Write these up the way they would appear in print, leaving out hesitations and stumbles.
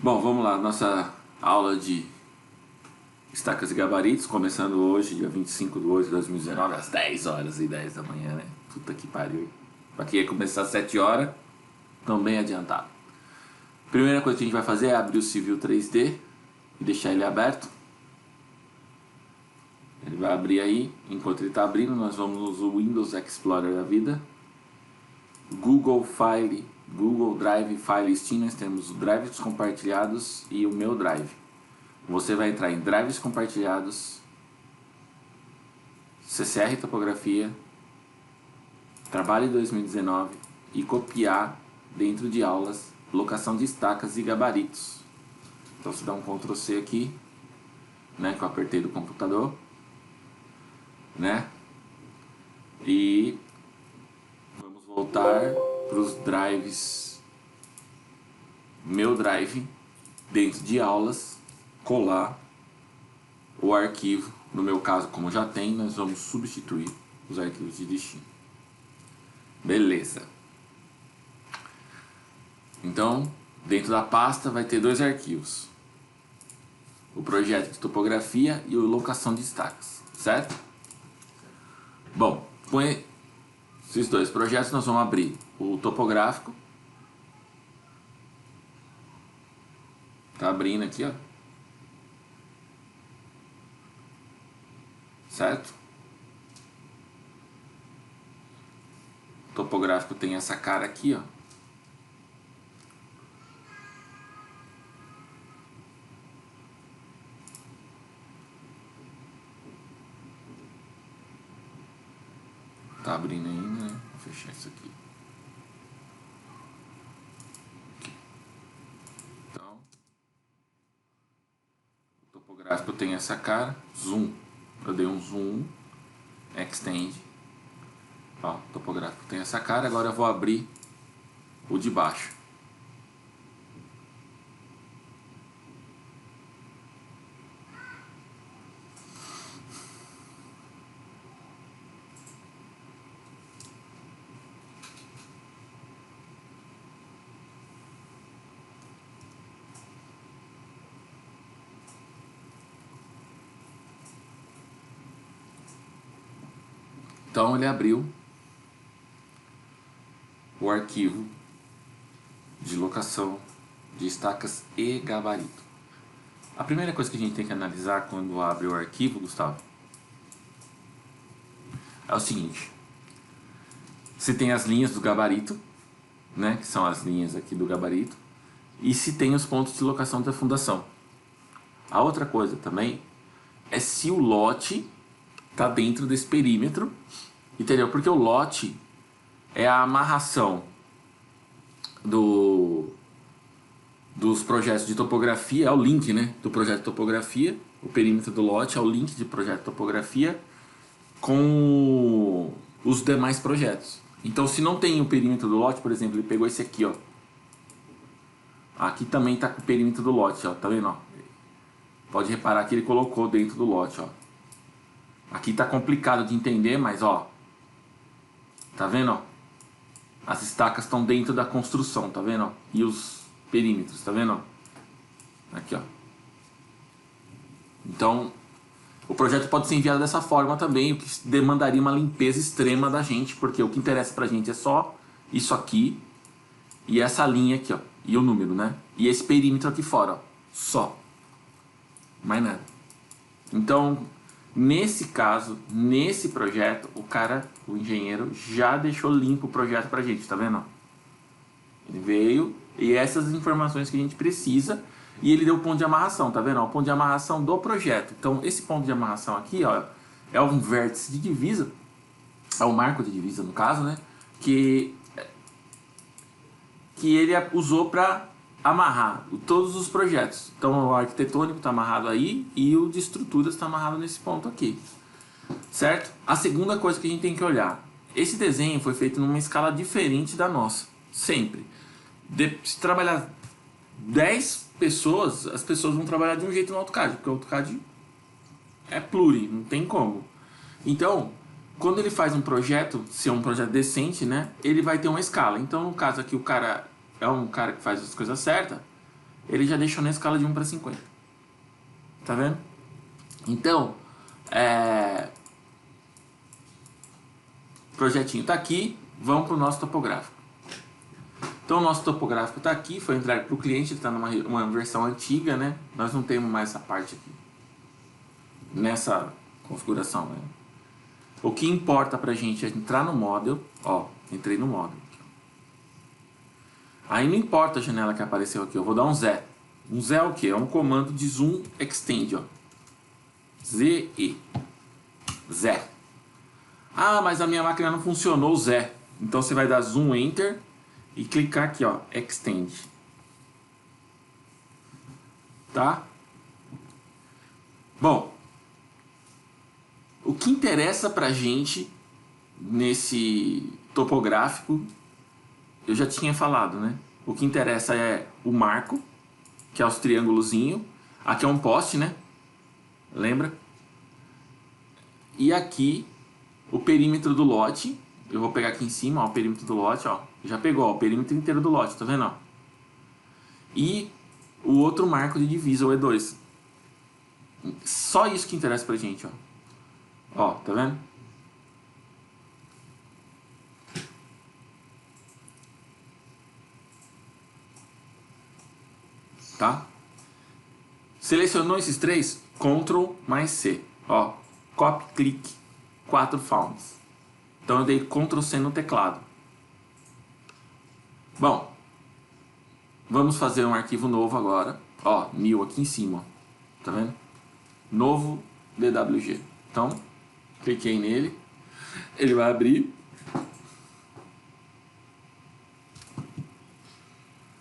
Bom, vamos lá, nossa aula de estacas e gabaritos, começando hoje, dia 25/8/2019, às 10 horas e 10 da manhã, né? Puta que pariu. Pra quem ia começar às 7 horas, tão bem adiantado. Primeira coisa que a gente vai fazer é abrir o Civil 3D e deixar ele aberto. Ele vai abrir aí, enquanto ele está abrindo, nós vamos no Windows Explorer da vida. Google File, Google Drive, File Steam, nós temos o Drives compartilhados e o meu Drive. Você vai entrar em Drives compartilhados, CCR Topografia, Trabalho 2019 e copiar dentro de aulas, locação de estacas e gabaritos. Então você dá um Ctrl C aqui, né, que eu apertei do computador, né? E vamos voltar para os drives, meu drive, dentro de aulas, colar o arquivo. No meu caso, como já tem, nós vamos substituir os arquivos de destino. Beleza. Então, dentro da pasta vai ter dois arquivos: o projeto de topografia e o locação de estacas, certo? Bom, com esses dois projetos nós vamos abrir o topográfico. Tá abrindo aqui, ó. Certo? O topográfico tem essa cara aqui, ó. Tá abrindo ainda, né? Vou fechar isso aqui. Então, o topográfico tem essa cara. Zoom. Eu dei um zoom. Extend. Ó, o topográfico tem essa cara. Agora eu vou abrir o de baixo. Então ele abriu o arquivo de locação de estacas e gabarito. A primeira coisa que a gente tem que analisar quando abre o arquivo, Gustavo, é o seguinte: se tem as linhas do gabarito, né, que são as linhas aqui do gabarito, e se tem os pontos de locação da fundação. A outra coisa também é se o lote está dentro desse perímetro, entendeu? Porque o lote é a amarração dos projetos de topografia, é o link, né, do projeto de topografia. O perímetro do lote é o link de projeto de topografia com os demais projetos. Então, se não tem o perímetro do lote, por exemplo, ele pegou esse aqui, ó. Aqui também está com o perímetro do lote, ó. Tá vendo, ó? Pode reparar que ele colocou dentro do lote, ó. Aqui está complicado de entender, mas, ó, tá vendo, ó? As estacas estão dentro da construção, tá vendo, ó? E os perímetros, tá vendo, ó? Aqui, ó. Então, o projeto pode ser enviado dessa forma também, o que demandaria uma limpeza extrema da gente, porque o que interessa pra gente é só isso aqui e essa linha aqui, ó, e o número, né? E esse perímetro aqui fora, ó, só. Mais nada. Então, nesse caso, nesse projeto, o engenheiro já deixou limpo o projeto pra gente, tá vendo? Ele veio e essas informações que a gente precisa, e ele deu o ponto de amarração, tá vendo? O ponto de amarração do projeto. Então, esse ponto de amarração aqui, ó, é um vértice de divisa, é um marco de divisa no caso, né? Que ele usou para amarrar todos os projetos. Então, o arquitetônico está amarrado aí e o de estruturas está amarrado nesse ponto aqui, certo? A segunda coisa que a gente tem que olhar: esse desenho foi feito numa escala diferente da nossa, sempre. Se trabalhar 10 pessoas, as pessoas vão trabalhar de um jeito no AutoCAD, porque o AutoCAD é pluri, não tem como. Então, quando ele faz um projeto, se é um projeto decente, né, ele vai ter uma escala. Então, no caso aqui, o cara é um cara que faz as coisas certas, ele já deixou na escala de 1 para 50. Tá vendo? Então, o projetinho tá aqui, vamos para o nosso topográfico. Então o nosso topográfico está aqui, foi entregue para o cliente, ele está numa versão antiga, né? Nós não temos mais essa parte aqui, nessa configuração, né? O que importa para a gente é entrar no model, ó, entrei no model. Aí não importa a janela que apareceu aqui, eu vou dar um Z. Um Z é o que? É um comando de zoom extend, ó. ZE. Z. Ah, mas a minha máquina não funcionou o Z. Então você vai dar zoom enter e clicar aqui, ó, extend. Tá? Bom, o que interessa pra gente nesse topográfico, eu já tinha falado, né? O que interessa é o marco, que é os triângulozinhos. Aqui é um poste, né? Lembra? E aqui o perímetro do lote. Eu vou pegar aqui em cima, ó, o perímetro do lote, ó. Já pegou, ó, o perímetro inteiro do lote, tá vendo, ó? E o outro marco de divisa, o E2. Só isso que interessa pra gente, ó. Ó, tá vendo? Tá? Selecionou esses três, Ctrl mais C. Ó, copy, clique, 4 founds. Então eu dei Ctrl C no teclado. Bom, vamos fazer um arquivo novo agora. Ó, new aqui em cima, ó. Tá vendo? Novo DWG. Então, cliquei nele. Ele vai abrir.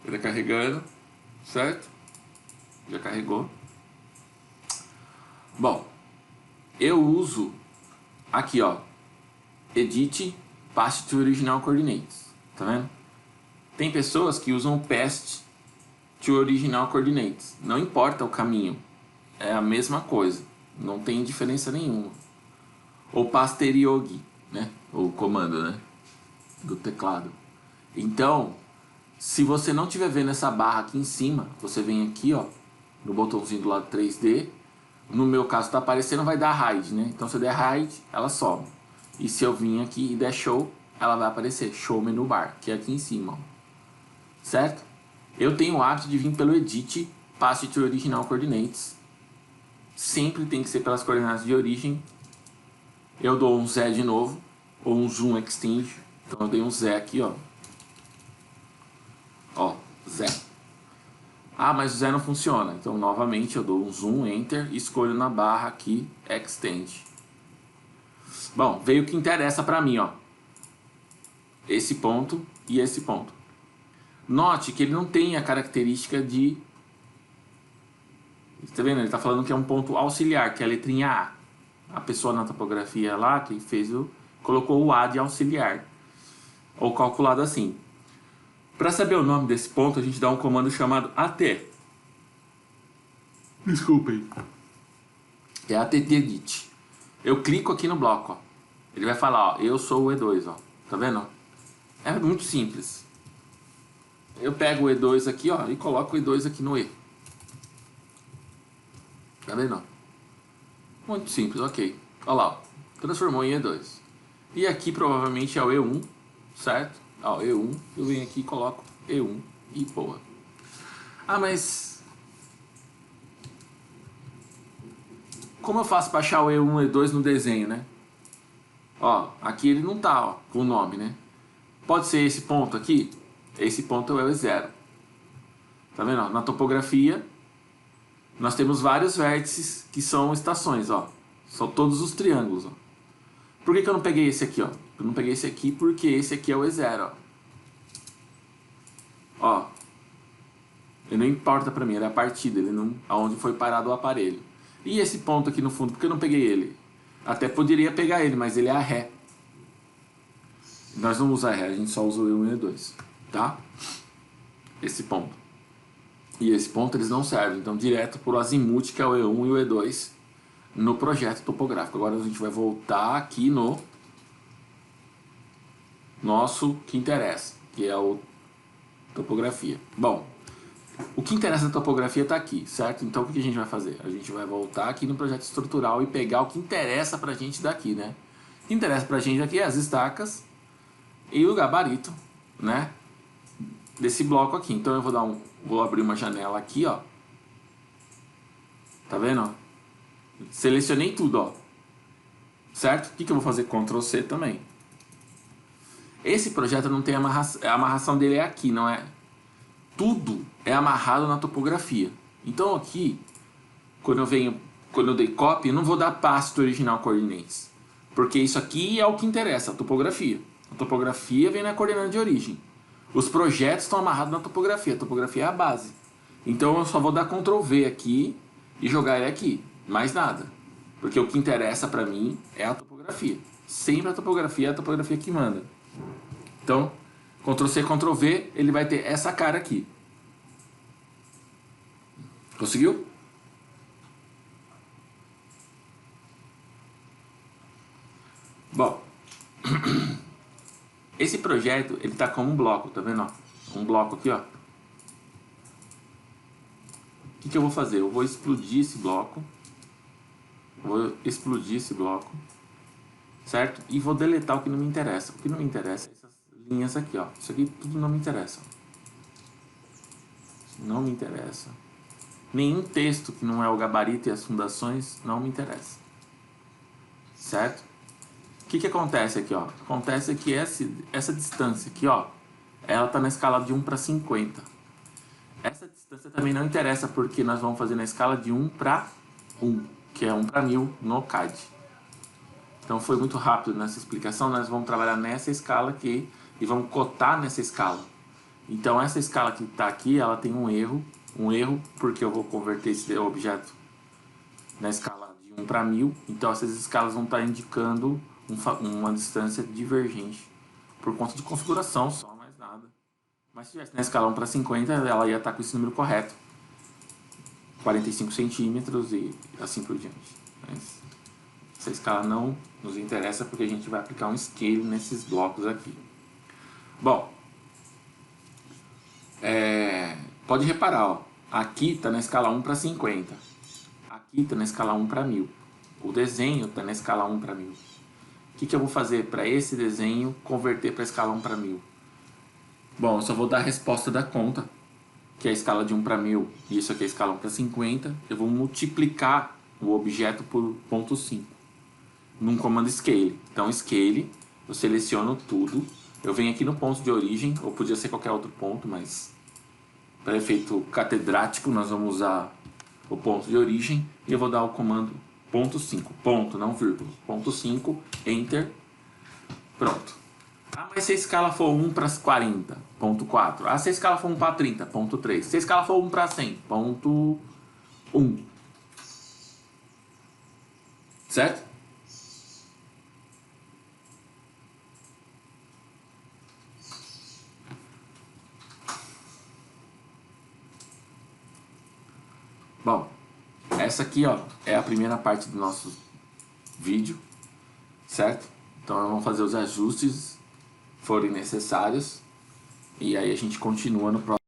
Ele tá carregando, certo? Já carregou. Bom, eu uso aqui, ó, Edit Paste to Original Coordinates. Tá vendo? Tem pessoas que usam o Paste to Original Coordinates. Não importa o caminho, é a mesma coisa, não tem diferença nenhuma. Ou Pasteriogi, né? O comando, né? Do teclado. Então, se você não estiver vendo essa barra aqui em cima, você vem aqui, ó, no botãozinho do lado 3D. No meu caso tá aparecendo, vai dar hide, né? Então se eu der hide, ela sobe. E se eu vir aqui e der show, ela vai aparecer show menu bar, que é aqui em cima, ó. Certo? Eu tenho o hábito de vir pelo edit paste to original coordinates. Sempre tem que ser pelas coordenadas de origem. Eu dou um Z de novo, ou um zoom extend. Então eu dei um Z aqui, ó. Ó, Z. Ah, mas o Z não funciona. Então novamente eu dou um zoom, enter, e escolho na barra aqui, extend. Bom, veio o que interessa pra mim, ó. Esse ponto e esse ponto. Note que ele não tem a característica de... Tá vendo? Ele tá falando que é um ponto auxiliar, que é a letrinha A. A pessoa na topografia lá, que fez colocou o A de auxiliar. Ou calculado assim. Para saber o nome desse ponto, a gente dá um comando chamado AT. Desculpem. É attedit. Eu clico aqui no bloco, ó. Ele vai falar, ó, eu sou o E2, ó. Tá vendo? É muito simples. Eu pego o E2 aqui, ó, e coloco o E2 aqui no E. Tá vendo? Muito simples, ok. Olha lá, ó. Transformou em E2. E aqui provavelmente é o E1, certo? Ó, E1. Eu venho aqui e coloco E1 e boa. Ah, mas... como eu faço para achar o E1 e E2 no desenho, né? Ó, aqui ele não tá, ó, com o nome, né? Pode ser esse ponto aqui. Esse ponto é o E0. Tá vendo? Ó, na topografia, nós temos vários vértices que são estações, ó. São todos os triângulos, ó. Por que eu não peguei esse aqui, ó? Eu não peguei esse aqui porque esse aqui é o E0, ó. Ó. Ele não importa pra mim, ele é a partida, ele não, aonde foi parado o aparelho. E esse ponto aqui no fundo, por que eu não peguei ele? Até poderia pegar ele, mas ele é a ré. Nós não usamos a ré, a gente só usa o E1 e o E2, tá? Esse ponto. E esse ponto eles não servem, então direto por azimuth, que é o E1 e o E2, no projeto topográfico. Agora a gente vai voltar aqui no nosso que interessa, que é o topografia. Bom, O que interessa na topografia está aqui, certo? Então o que a gente vai fazer? A gente vai voltar aqui no projeto estrutural e pegar o que interessa pra gente daqui, né? O que interessa pra gente aqui é as estacas e o gabarito, né? Desse bloco aqui. Então eu vou abrir uma janela aqui, ó. Tá vendo, ó? Selecionei tudo, ó. Certo? O que eu vou fazer? Ctrl C também. Esse projeto não tem amarração. A amarração dele é aqui, não é? Tudo é amarrado na topografia. Então aqui, quando eu dei copy, eu não vou dar paste do original coordinates. Porque isso aqui é o que interessa, a topografia. A topografia vem na coordenada de origem. Os projetos estão amarrados na topografia. A topografia é a base. Então eu só vou dar Ctrl V aqui e jogar ele aqui. Mais nada. Porque o que interessa pra mim é a topografia. Sempre a topografia é a topografia que manda. Então, Ctrl C, Ctrl V, ele vai ter essa cara aqui. Conseguiu? Bom, esse projeto, ele tá como um bloco, tá vendo? Ó? Um bloco aqui, ó. O que eu vou fazer? Eu vou explodir esse bloco. Certo? E vou deletar o que não me interessa. O que não me interessa é essas linhas aqui, ó. Isso aqui tudo não me interessa. Não me interessa. Nenhum texto que não é o gabarito e as fundações não me interessa. Certo? O que acontece aqui, ó? Acontece que essa distância aqui, ó, ela tá na escala de 1 para 50. Essa distância também não interessa porque nós vamos fazer na escala de 1 para 1, que é 1 para 1000 no CAD. Então foi muito rápido nessa explicação, nós vamos trabalhar nessa escala aqui e vamos cotar nessa escala. Então essa escala que está aqui, ela tem um erro porque eu vou converter esse objeto na escala de 1 para 1000, então essas escalas vão estar indicando uma distância divergente por conta de configuração só, mais nada. Mas se tivesse na escala 1 para 50, ela ia estar com esse número correto, 45 centímetros e assim por diante. Mas essa escala não nos interessa porque a gente vai aplicar um scale nesses blocos aqui. Bom, pode reparar, ó, aqui está na escala 1 para 50, aqui está na escala 1 para 1000, o desenho está na escala 1 para 1000. O que eu vou fazer para esse desenho converter para a escala 1 para 1000? Bom, eu só vou dar a resposta da conta, que é a escala de 1 para 1000, e isso aqui é a escala 1 para 50. Eu vou multiplicar o objeto por 0,5 num comando scale. Então scale, eu seleciono tudo, eu venho aqui no ponto de origem, ou podia ser qualquer outro ponto, mas para efeito catedrático nós vamos usar o ponto de origem, e eu vou dar o comando 0,5, ponto, não vírgula, 0,5, enter, pronto. Ah, mas se a escala for 1 para 40, 0,4. Ah, se a escala for 1 para 30, 0,3. Se a escala for 1 para 100, 0,1. Certo? Bom, essa aqui, ó, é a primeira parte do nosso vídeo, certo? Então vamos fazer os ajustes forem necessários e aí a gente continua no próximo.